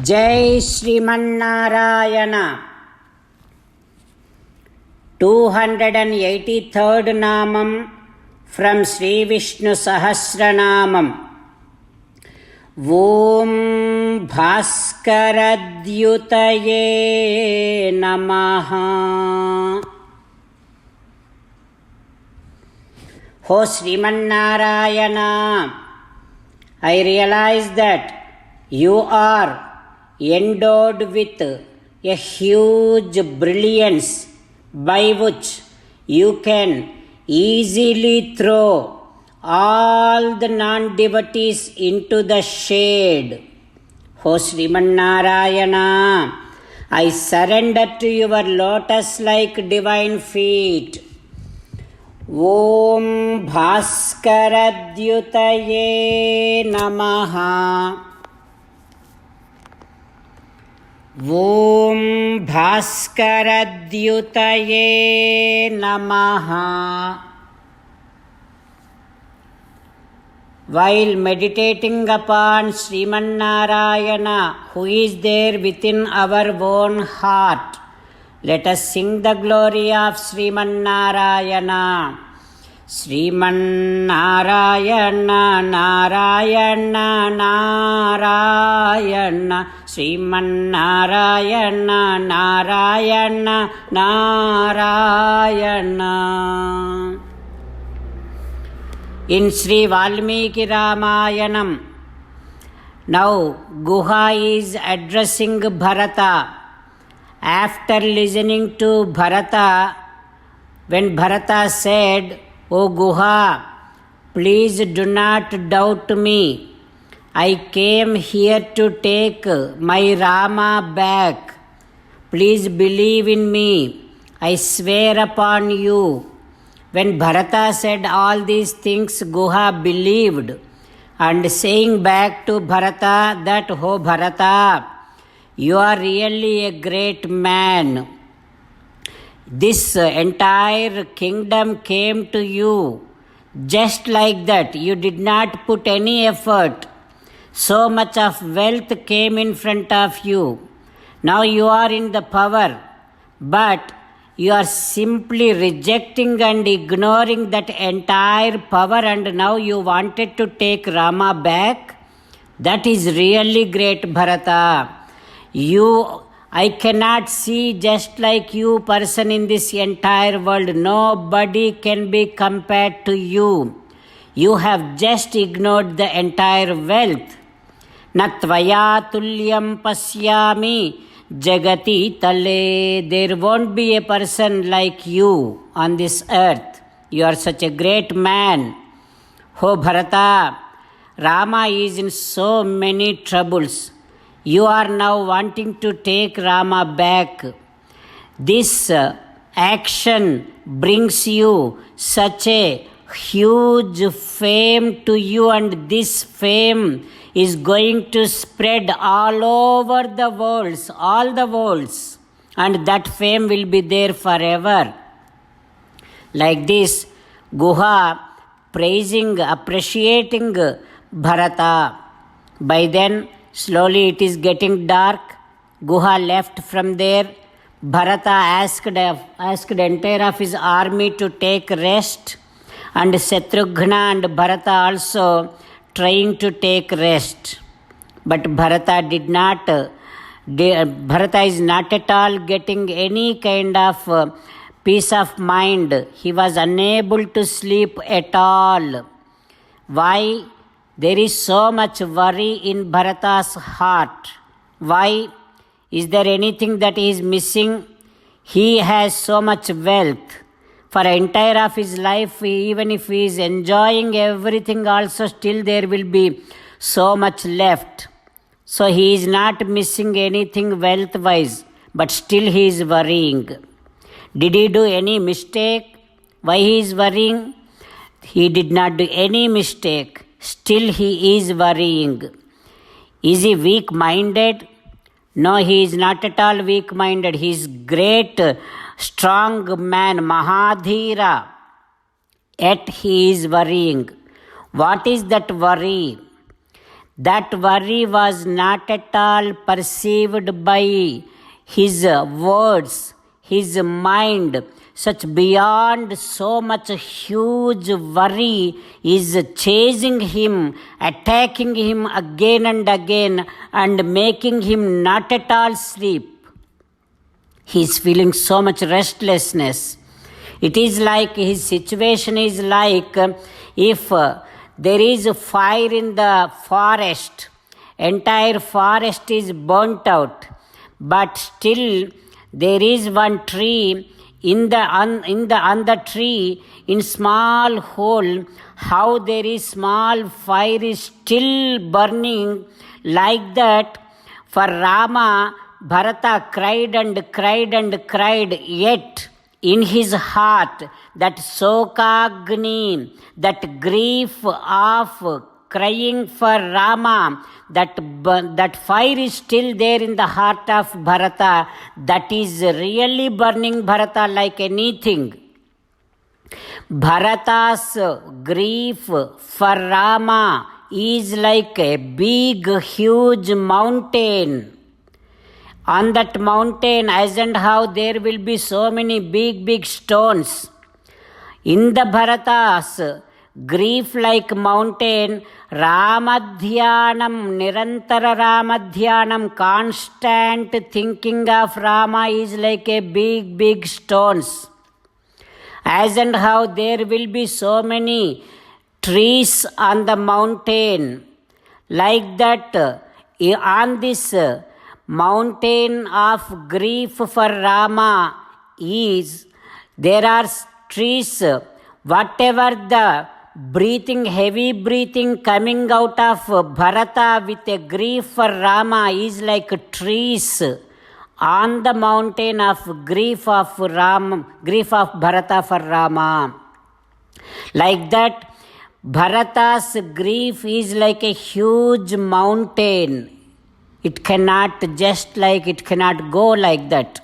Jai Srimannarayana. 283rd Namam from Sri Vishnu Sahasranamam. Om Bhaskaradyutaye Namaha. Ho Srimannarayana, I realize that you are endowed with a huge brilliance by which you can easily throw all the non-devotees into the shade. O Srimannarayana, I surrender to your lotus-like divine feet. Om Bhaskaradyutaye Namaha. Om Bhaskaradyutaye Namaha. While meditating upon Srimannarayana, who is there within our own heart, let us sing the glory of Srimannarayana. Srimannarayana, Narayana, Narayana, Srimannarayana, Narayana, Narayana. In Sri Valmiki Ramayanam, now Guha is addressing Bharata. After listening to Bharata, when Bharata said, O Guha, please do not doubt me. I came here to take my Rama back. Please believe in me. I swear upon you. When Bharata said all these things, Guha believed, and saying back to Bharata that, O Bharata, you are really a great man. This entire kingdom came to you just like that. You did not put any effort. So much of wealth came in front of you. Now you are in the power, but you are simply rejecting and ignoring that entire power, and now you wanted to take Rama back. That is really great, Bharata. I cannot see just like you person in this entire world. Nobody can be compared to you. You have just ignored the entire wealth. Natvaya tulyam pasyami jagati tale. There won't be a person like you on this earth. You are such a great man. Oh Bharata, Rama is in so many troubles. You are now wanting to take Rama back. This action brings you such a huge fame to you, and this fame is going to spread all over the worlds, all the worlds, and that fame will be there forever. Like this, Guha praising, appreciating Bharata. By then, slowly it is getting dark. Guha left from there. Bharata asked entire of his army to take rest, and Shatrughna and Bharata also trying to take rest. But Bharata is not at all getting any kind of peace of mind. He was unable to sleep at all. Why? There is so much worry in Bharata's heart. Why? Is there anything that he is missing? He has so much wealth. For the entire of his life, even if he is enjoying everything also, still there will be so much left. So he is not missing anything wealth-wise, but still he is worrying. Did he do any mistake? Why he is worrying? He did not do any mistake. Still he is worrying. Is he weak-minded? No, he is not at all weak-minded. He is great, strong man, Mahadhira. Yet he is worrying. What is that worry? That worry was not at all perceived by his words, his mind. Such beyond so much huge worry is chasing him, attacking him again and again, and making him not at all sleep. He is feeling so much restlessness. It is like his situation is like if there is a fire in the forest, entire forest is burnt out, but still there is one tree on the tree in small hole. How there is small fire is still burning, like that for Rama, Bharata cried and cried and cried, yet in his heart that Sokagni, that grief of crying for Rama, that fire is still there in the heart of Bharata, that is really burning Bharata like anything. Bharata's grief for Rama is like a big, huge mountain. On that mountain, as and how there will be so many big stones. In the Bharata's grief like mountain, Ramadhyanam, Nirantara Ramadhyanam, constant thinking of Rama is like a big stones. As and how there will be so many trees on the mountain, like that on this mountain of grief for Rama is, there are trees, whatever the breathing, heavy breathing coming out of Bharata with a grief for Rama is like trees on the mountain of grief of Bharata for Rama. Like that, Bharata's grief is like a huge mountain. It cannot go like that.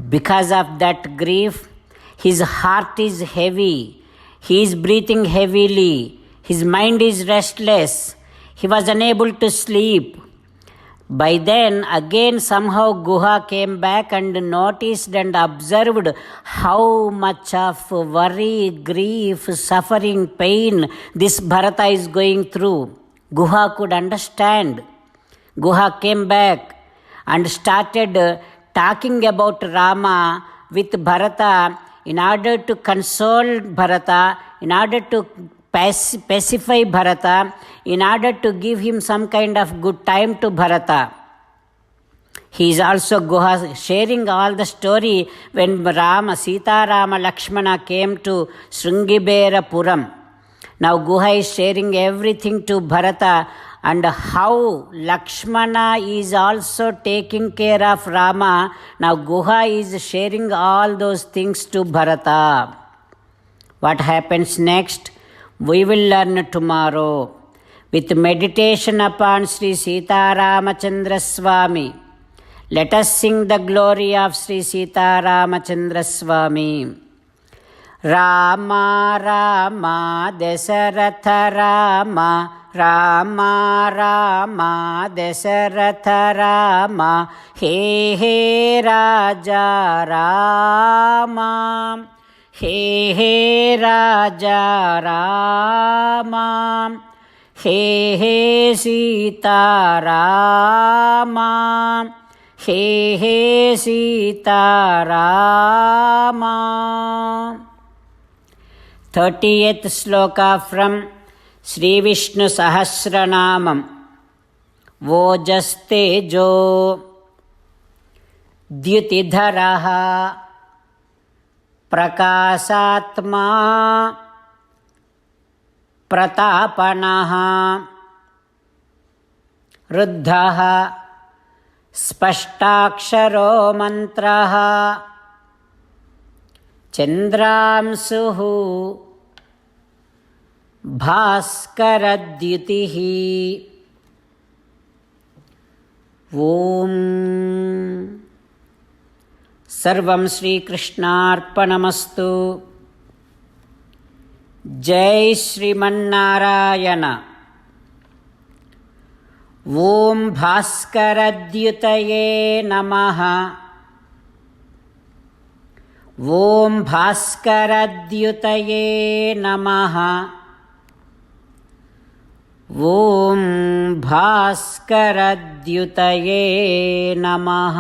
Because of that grief, his heart is heavy. He is breathing heavily. His mind is restless. He was unable to sleep. By then, again somehow Guha came back and noticed and observed how much of worry, grief, suffering, pain this Bharata is going through. Guha could understand. Guha came back and started talking about Rama with Bharata in order to console Bharata, in order to pacify Bharata, in order to give him some kind of good time to Bharata. He is also Guha sharing all the story when Sita Rama Lakshmana came to Sringiberapuram. Now Guha is sharing everything to Bharata, and how Lakshmana is also taking care of Rama. Now Guha is sharing all those things to Bharata. What happens next? We will learn tomorrow with meditation upon Sri Sita Ramachandra Swami. Let us sing the glory of Sri Sita Ramachandra Swami. Rama Rama Dasaratha Rama, Rama Rama Dasaratha Rama, He Raja Rama, He Raja Rama, He Sita Rama, He Sita Rama. 30th sloka from Sri Vishnu Sahasranamam. Vojastejo Dyutidharaha Prakasatma Pratapanaha Ruddhaha Spashtaksharo Mantraha Chandramsuhu Bhaskaradyutihi. Om Sarvam Shri Krishnarpanamastu. Jai Shriman Narayana. ఓం భాస్కరద్యుతయే నమః. ఓం భాస్కరద్యుతయే నమః. ఓం భాస్కరద్యుతయే నమః.